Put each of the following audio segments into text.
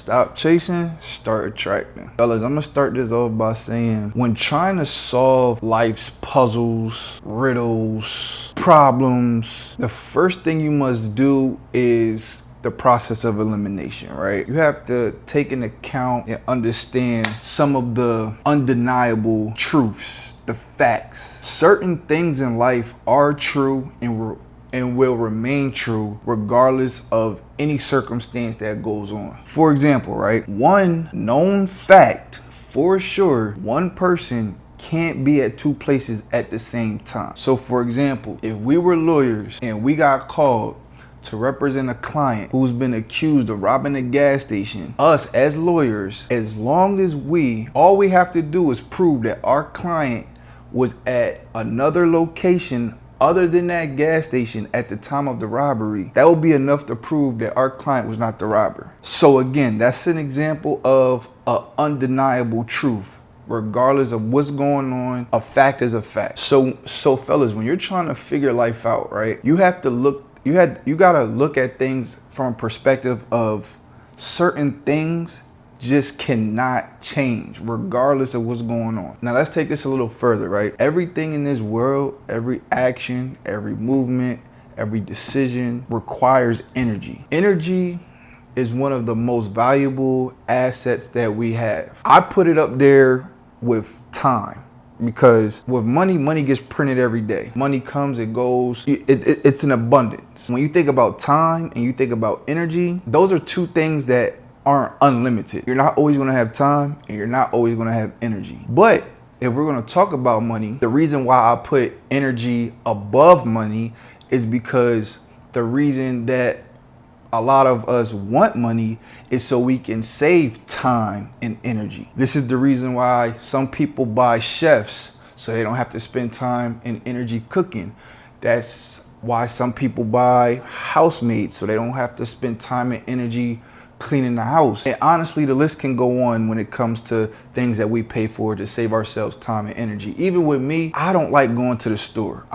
Stop chasing, start attracting. Fellas, I'm gonna start this off by saying, when trying to solve life's puzzles, riddles, problems, the first thing you must do is the process of elimination, right? You have to take into account and understand some of the undeniable truths, the facts. Certain things in life are true and will remain true regardless of any circumstance that goes on. For example, right? One known fact for sure, one person can't be at two places at the same time. So for example, if we were lawyers and we got called to represent a client who's been accused of robbing a gas station, us as lawyers, as long as all we have to do is prove that our client was at another location other than that gas station at the time of the robbery, that would be enough to prove that our client was not the robber. So again, that's an example of an undeniable truth. Regardless of what's going on, a fact is a fact. So fellas, when you're trying to figure life out, right, you have to look, you gotta look at things from a perspective of certain things just cannot change regardless of what's going on. Now let's take this a little further, right? Everything in this world, every action, every movement, every decision requires energy. Energy is one of the most valuable assets that we have. I put it up there with time, because with money gets printed every day. Money comes, it goes, it's an abundance. When you think about time and you think about energy, those are two things that aren't unlimited. You're not always gonna have time and you're not always gonna have energy. But if we're gonna talk about money, the reason why I put energy above money is because the reason that a lot of us want money is so we can save time and energy. This is the reason why some people buy chefs so they don't have to spend time and energy cooking. That's why some people buy housemaids so they don't have to spend time and energy cleaning the house. And honestly, the list can go on when it comes to things that we pay for to save ourselves time and energy. Even with me, I don't like going to the store.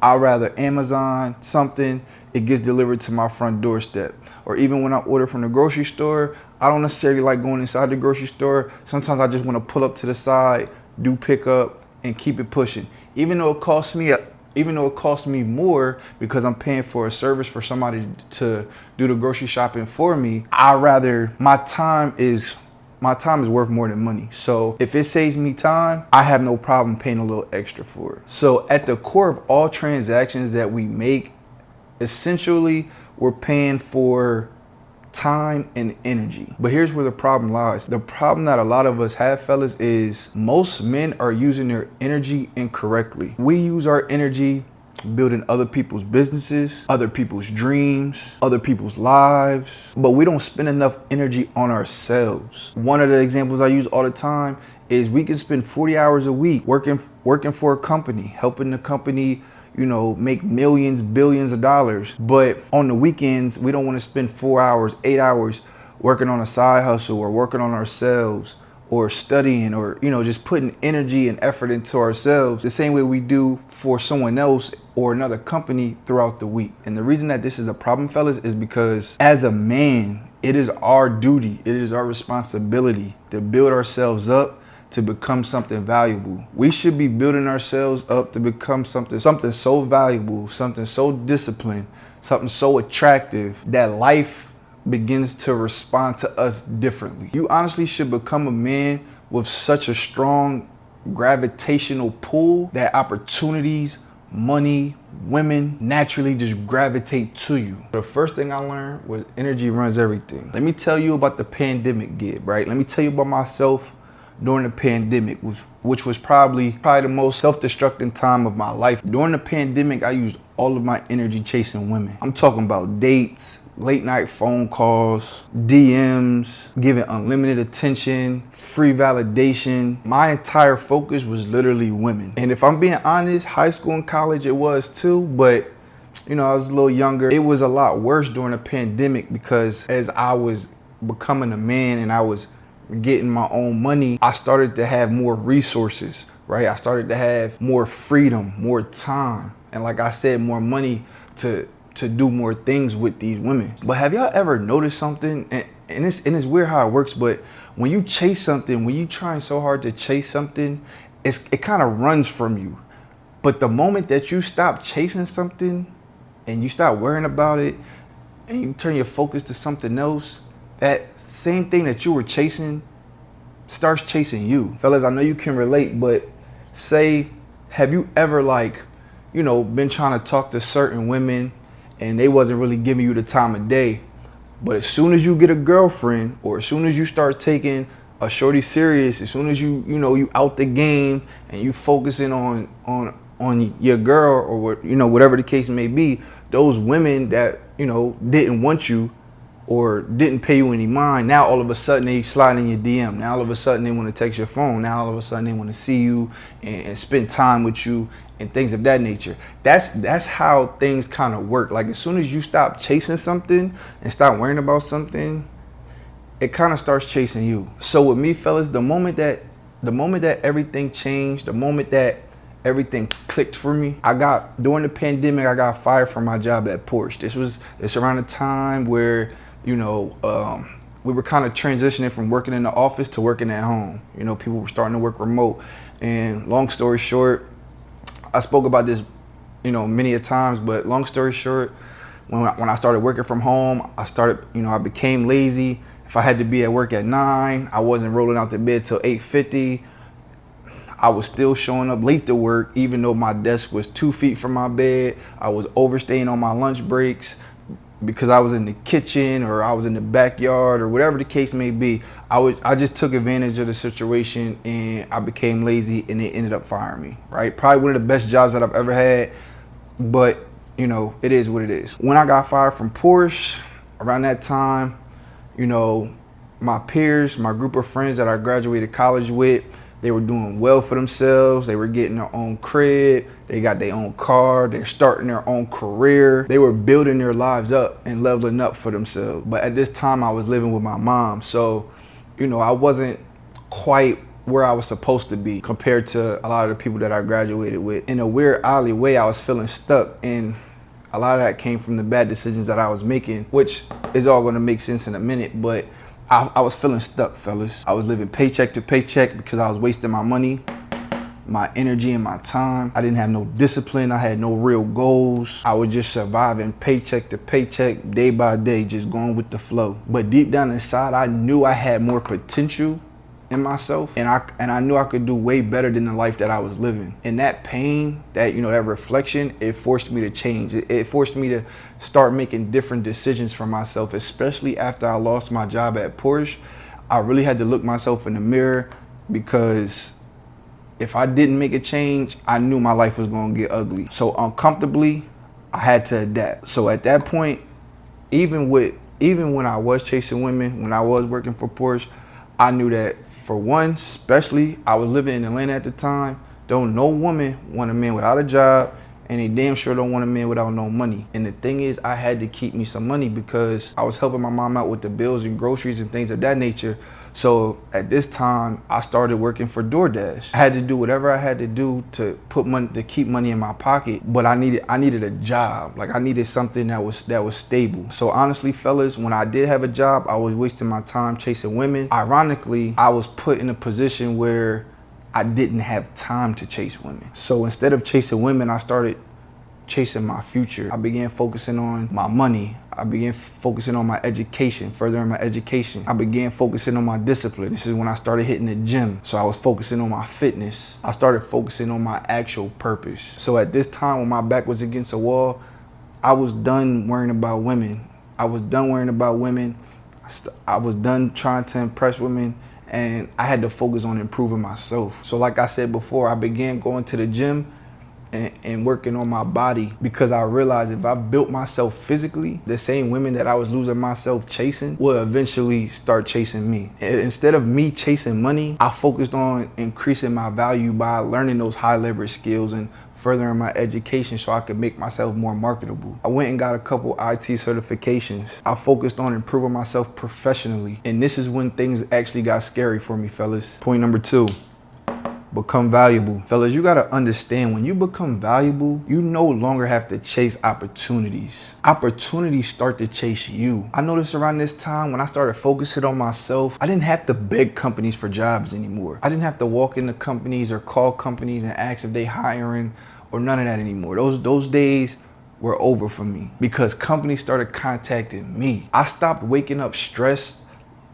I'd rather Amazon something, it gets delivered to my front doorstep. Or even when I order from the grocery store, I don't necessarily like going inside the grocery store. Sometimes I just want to pull up to the side, do pickup, and keep it pushing. Even though it costs me more because I'm paying for a service for somebody to do the grocery shopping for me, my time is worth more than money. So if it saves me time, I have no problem paying a little extra for it. So at the core of all transactions that we make, essentially we're paying for time and energy. But here's where the problem lies. The problem that a lot of us have, fellas, is most men are using their energy incorrectly. We use our energy building other people's businesses, other people's dreams, other people's lives, but we don't spend enough energy on ourselves. One of the examples I use all the time is we can spend 40 hours a week working for a company, helping the company, make millions, billions of dollars. But on the weekends, we don't want to spend 4 hours, 8 hours working on a side hustle or working on ourselves or studying or, just putting energy and effort into ourselves the same way we do for someone else or another company throughout the week. And the reason that this is a problem, fellas, is because as a man, it is our duty, it is our responsibility to build ourselves up to become something valuable. We should be building ourselves up to become something so valuable, something so disciplined, something so attractive that life begins to respond to us differently. You honestly should become a man with such a strong gravitational pull that opportunities, money, women naturally just gravitate to you. The first thing I learned was energy runs everything. Let me tell you about the pandemic gig, right? Let me tell you about myself during the pandemic, which was probably the most self-destructing time of my life. During the pandemic, I used all of my energy chasing women. I'm talking about dates, late night phone calls, DMs, giving unlimited attention, free validation. My entire focus was literally women. And if I'm being honest, high school and college it was too, but I was a little younger. It was a lot worse during the pandemic because as I was becoming a man and I was getting my own money, I started to have more resources, right? I started to have more freedom, more time, and like I said, more money to to do more things with these women. But have y'all ever noticed something? And it's weird how it works, but when you chase something, when you trying so hard to chase something, it kind of runs from you. But the moment that you stop chasing something and you stop worrying about it and you turn your focus to something else, that same thing that you were chasing starts chasing you. Fellas, I know you can relate, but say, have you ever been trying to talk to certain women and they wasn't really giving you the time of day, but as soon as you get a girlfriend, or as soon as you start taking a shorty serious, as soon as you out the game and you focusing on your girl, or whatever the case may be, those women that didn't want you or didn't pay you any mind, now all of a sudden they slide in your DM. Now all of a sudden they want to text your phone. Now all of a sudden they want to see you and spend time with you and things of that nature. That's how things kind of work. Like, as soon as you stop chasing something and stop worrying about something, it kind of starts chasing you. So with me, fellas, the moment that everything changed, the moment that everything clicked for me, during the pandemic, I got fired from my job at Porsche. It's around the time where we were kind of transitioning from working in the office to working at home. People were starting to work remote. And long story short, I spoke about this, many a times, but long story short, when I started working from home, I became lazy. If I had to be at work at 9, I wasn't rolling out the bed till 8:50. I was still showing up late to work, even though my desk was 2 feet from my bed. I was overstaying on my lunch breaks because I was in the kitchen or I was in the backyard or whatever the case may be. I just took advantage of the situation and I became lazy and they ended up firing me, right? Probably one of the best jobs that I've ever had, but it is what it is. When I got fired from Porsche, around that time, my peers, my group of friends that I graduated college with, they were doing well for themselves. They were getting their own crib. They got their own car. They're starting their own career. They were building their lives up and leveling up for themselves. But at this time, I was living with my mom. So, I wasn't quite where I was supposed to be compared to a lot of the people that I graduated with. In a weird, oddly way, I was feeling stuck. And a lot of that came from the bad decisions that I was making, which is all going to make sense in a minute. But I was feeling stuck, fellas. I was living paycheck to paycheck because I was wasting my money, my energy, and my time. I didn't have no discipline. I had no real goals. I was just surviving paycheck to paycheck, day by day, just going with the flow. But deep down inside, I knew I had more potential in myself, and I knew I could do way better than the life that I was living. And that pain, that reflection, it forced me to change. It forced me to start making different decisions for myself, especially after I lost my job at Porsche. I really had to look myself in the mirror, because if I didn't make a change, I knew my life was gonna get ugly. So uncomfortably, I had to adapt. So at that point, even when I was chasing women, when I was working for Porsche, I knew that, for one, especially, I was living in Atlanta at the time, don't no woman want a man without a job, and they damn sure don't want a man without no money. And the thing is, I had to keep me some money because I was helping my mom out with the bills and groceries and things of that nature. So at this time, I started working for DoorDash. I had to do whatever I had to do to put money, to keep money in my pocket. But I needed a job. Like, I needed something that was stable. So honestly, fellas, when I did have a job, I was wasting my time chasing women. Ironically, I was put in a position where I didn't have time to chase women. So instead of chasing women, I started chasing my future. I began focusing on my money. I began focusing on my education, furthering my education. I began focusing on my discipline. This is when I started hitting the gym. So I was focusing on my fitness. I started focusing on my actual purpose. So at this time, when my back was against the wall, I was done worrying about women. I was done worrying about women. I was done trying to impress women, and I had to focus on improving myself. So like I said before, I began going to the gym and working on my body, because I realized if I built myself physically, the same women that I was losing myself chasing will eventually start chasing me. And instead of me chasing money, I focused on increasing my value by learning those high leverage skills and furthering my education so I could make myself more marketable. I went and got a couple IT certifications. I focused on improving myself professionally. And this is when things actually got scary for me, fellas. Point number 2. become valuable. Fellas, you gotta understand, when you become valuable, you no longer have to chase opportunities. Opportunities start to chase you. I noticed around this time when I started focusing on myself, I didn't have to beg companies for jobs anymore. I didn't have to walk into companies or call companies and ask if they hiring or none of that anymore. Those days were over for me because companies started contacting me. I stopped waking up stressed,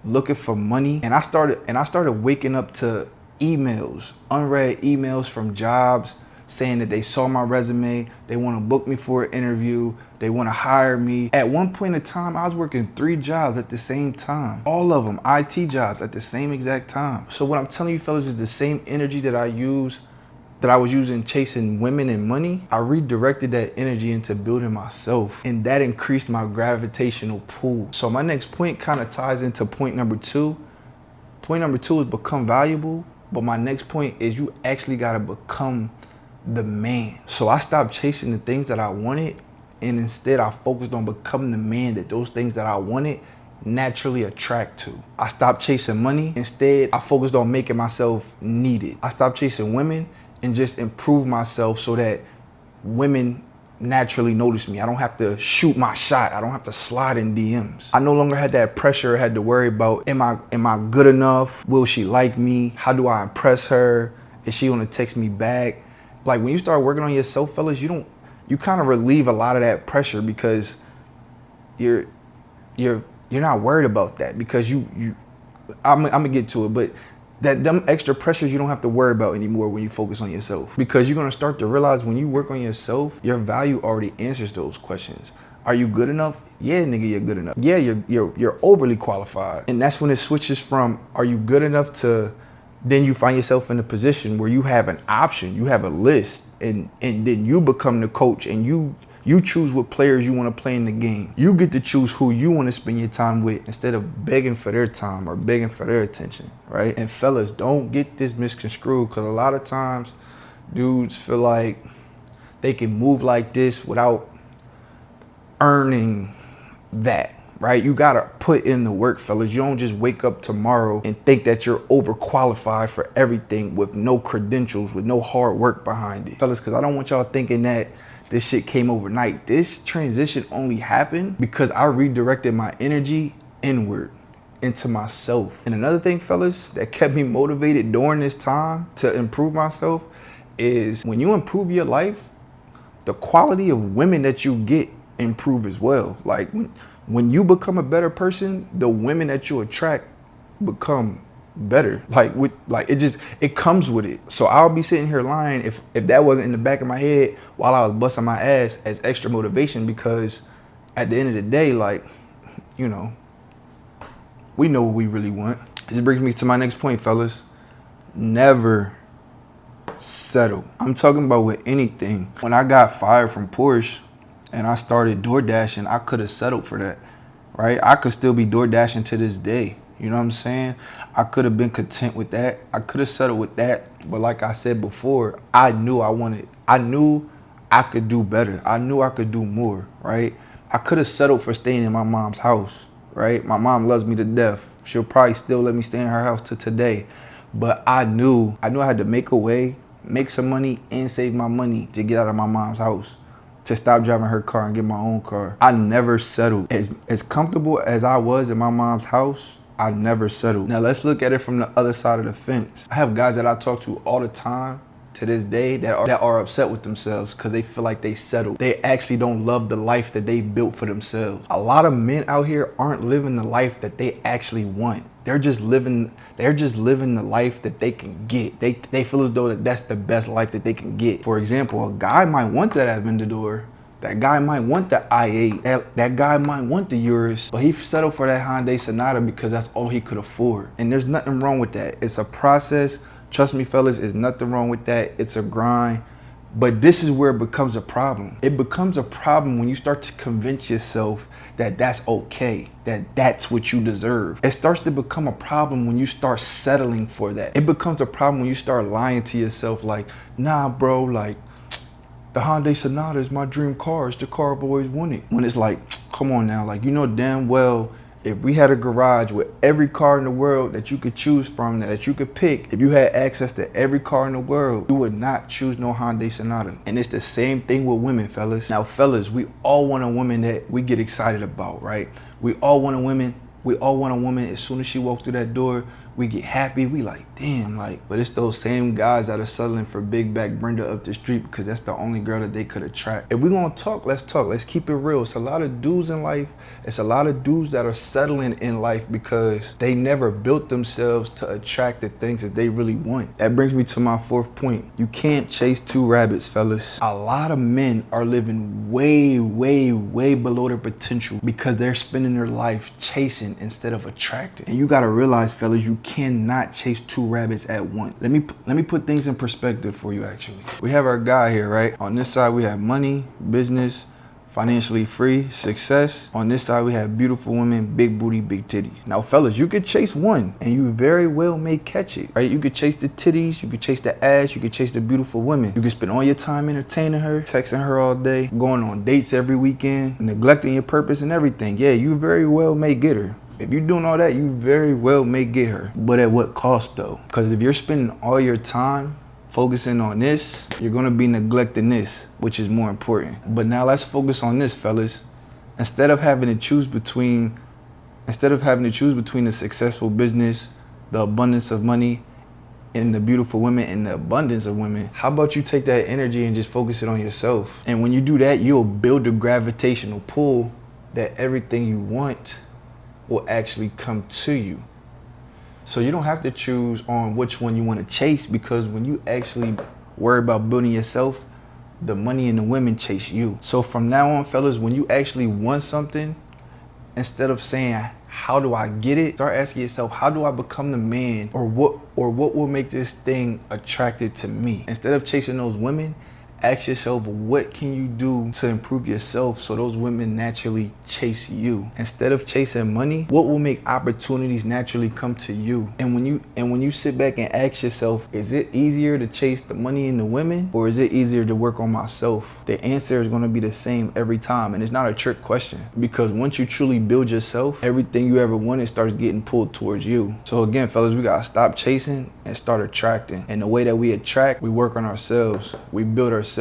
looking for money, and I started waking up to emails, unread emails from jobs saying that they saw my resume, they want to book me for an interview, they want to hire me. At one point in time, I was working 3 jobs at the same time, all of them IT jobs at the same exact time. So what I'm telling you, fellas, is the same energy that I was using chasing women and money, I redirected that energy into building myself, and that increased my gravitational pull. So my next point kind of ties into point number 2. Point number 2 is become valuable, but my next point is you actually got to become the man. So I stopped chasing the things that I wanted, and instead I focused on becoming the man that those things that I wanted naturally attract to. I stopped chasing money. Instead, I focused on making myself needed. I stopped chasing women and just improve myself so that women naturally notice me. I don't have to shoot my shot. I don't have to slide in DMs. I no longer had that pressure. I had to worry about, am I good enough? Will she like me? How do I impress her? Is she gonna text me back? Like, when you start working on yourself, fellas, you kind of relieve a lot of that pressure because you're not worried about that, because I'm gonna get to it, but them extra pressures you don't have to worry about anymore when you focus on yourself, because you're gonna start to realize when you work on yourself, your value already answers those questions. Are you good enough? Yeah, nigga, you're good enough. Yeah, you're overly qualified. And that's when it switches from are you good enough to then you find yourself in a position where you have an option, you have a list, and then you become the coach, and you choose what players you want to play in the game. You get to choose who you want to spend your time with instead of begging for their time or begging for their attention, right? And fellas, don't get this misconstrued, because a lot of times dudes feel like they can move like this without earning that, right? You gotta put in the work, fellas. You don't just wake up tomorrow and think that you're overqualified for everything with no credentials, with no hard work behind it, fellas, because I don't want y'all thinking that this shit came overnight. This transition only happened because I redirected my energy inward into myself. And another thing, fellas, that kept me motivated during this time to improve myself is when you improve your life, the quality of women that you get improve as well. Like when you become a better person, the women that you attract become better. It comes with it. So I'll be sitting here lying if that wasn't in the back of my head while I was busting my ass as extra motivation, because at the end of the day, like, you know, we know what we really want. This brings me to my next point, fellas. Never settle. I'm talking about with anything. When I got fired from Porsche and I started door dashing, I could have settled for that, right? I could still be door dashing to this day. You know what I'm saying? I could have been content with that. I could have settled with that. But like I said before, I knew I could do better. I knew I could do more, right? I could have settled for staying in my mom's house, right? My mom loves me to death. She'll probably still let me stay in her house to today. But I knew I had to make a way, make some money, and save my money to get out of my mom's house, to stop driving her car and get my own car. I never settled. As comfortable as I was in my mom's house, I never settled. Now let's look at it from the other side of the fence. I have guys that I talk to all the time to this day that are upset with themselves because they feel like they settled. They actually don't love the life that they built for themselves. A lot of men out here aren't living the life that they actually want. They're just living the life that they can get. They feel as though that's the best life that they can get. For example, a guy might want that Aventador. That guy might want the i8. That guy might want the Urus, but he settled for that Hyundai Sonata because that's all he could afford. And there's nothing wrong with that. It's a process. Trust me, fellas, there's nothing wrong with that. It's a grind. But this is where it becomes a problem. It becomes a problem when you start to convince yourself that that's okay, that that's what you deserve. It starts to become a problem when you start settling for that. It becomes a problem when you start lying to yourself like, nah, bro, like, the Hyundai Sonata is my dream car. It's the car I've always wanted. When it's like, come on now, like, you know damn well If we had a garage with every car in the world that you could choose from, that you could pick, if you had access to every car in the world, you would not choose no Hyundai Sonata. And it's the same thing with women, fellas. Now, fellas, we all want a woman that we get excited about, right? We all want a woman as soon as she walks through that door, we get happy. We like, damn, like, but it's those same guys that are settling for big back Brenda up the street because that's the only girl that they could attract. If we're gonna talk, let's talk. Let's keep it real. It's a lot of dudes in life. It's a lot of dudes that are settling in life because they never built themselves to attract the things that they really want. That brings me to my fourth point. You can't chase two rabbits, fellas. A lot of men are living way, way, way below their potential because they're spending their life chasing instead of attracting. And you gotta realize, fellas, you cannot chase two rabbits at once. Let me put things in perspective for you. Actually, we have our guy here, right? On this side we have money, business, financially free, success. On this side we have beautiful women, big booty, big titties. Now, fellas, you could chase one and you very well may catch it, right? You could chase the titties, you could chase the ass, you could chase the beautiful women. You could spend all your time entertaining her, texting her all day, going on dates every weekend, neglecting your purpose and everything. Yeah, you very well may get her. If you're doing all that, you very well may get her. But at what cost though? Because if you're spending all your time focusing on this, you're gonna be neglecting this, which is more important. But now let's focus on this, fellas. Instead of having to choose between the successful business, the abundance of money, and the beautiful women and the abundance of women, how about you take that energy and just focus it on yourself? And when you do that, you'll build a gravitational pull that everything you want will actually come to you. So you don't have to choose on which one you want to chase, because when you actually worry about building yourself, the money and the women chase you. So from now on, fellas, when you actually want something, instead of saying, how do I get it? Start asking yourself, how do I become the man, or what will make this thing attracted to me? Instead of chasing those women, ask yourself, what can you do to improve yourself so those women naturally chase you? Instead of chasing money, what will make opportunities naturally come to you? And when you sit back and ask yourself, is it easier to chase the money and the women, or is it easier to work on myself? The answer is going to be the same every time. And it's not a trick question, because once you truly build yourself, everything you ever wanted starts getting pulled towards you. So again, fellas, we got to stop chasing and start attracting. And the way that we attract, we work on ourselves. We build ourselves.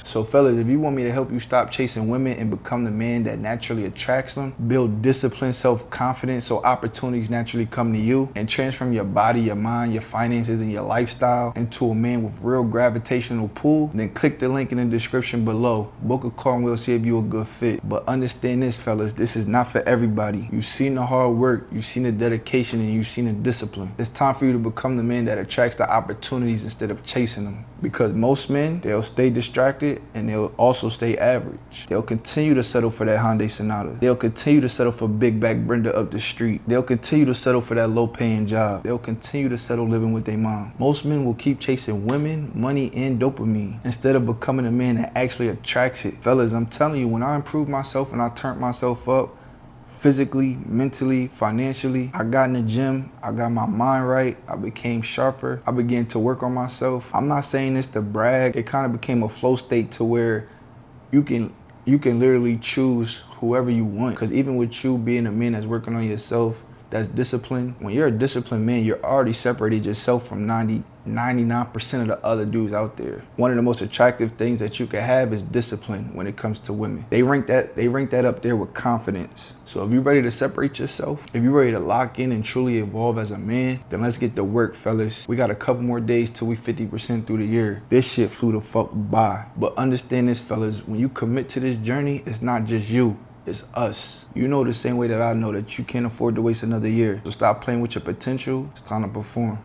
So fellas, if you want me to help you stop chasing women and become the man that naturally attracts them, build discipline, self-confidence so opportunities naturally come to you, and transform your body, your mind, your finances, and your lifestyle into a man with real gravitational pull, then click the link in the description below. Book a call and we'll see if you're a good fit. But understand this, fellas, this is not for everybody. You've seen the hard work, you've seen the dedication, and you've seen the discipline. It's time for you to become the man that attracts the opportunities instead of chasing them. Because most men, they'll stay distracted and they'll also stay average. They'll continue to settle for that Hyundai Sonata. They'll continue to settle for big back Brenda up the street. They'll continue to settle for that low paying job. They'll continue to settle living with their mom. Most men will keep chasing women, money, and dopamine instead of becoming a man that actually attracts it. Fellas, I'm telling you, when I improved myself and I turned myself up, physically, mentally, financially, I got in the gym, I got my mind right, I became sharper, I began to work on myself. I'm not saying this to brag, it kind of became a flow state to where you can literally choose whoever you want. Because even with you being a man that's working on yourself, that's disciplined, when you're a disciplined man, you're already separated yourself from 99% of the other dudes out there. One of the most attractive things that you can have is discipline when it comes to women. They rank that up there with confidence. So if you're ready to separate yourself, if you're ready to lock in and truly evolve as a man, then let's get to work, fellas. We got a couple more days till we 50% through the year. This shit flew the fuck by. But understand this, fellas, when you commit to this journey, it's not just you. It's us. You know the same way that I know that you can't afford to waste another year. So stop playing with your potential. It's time to perform.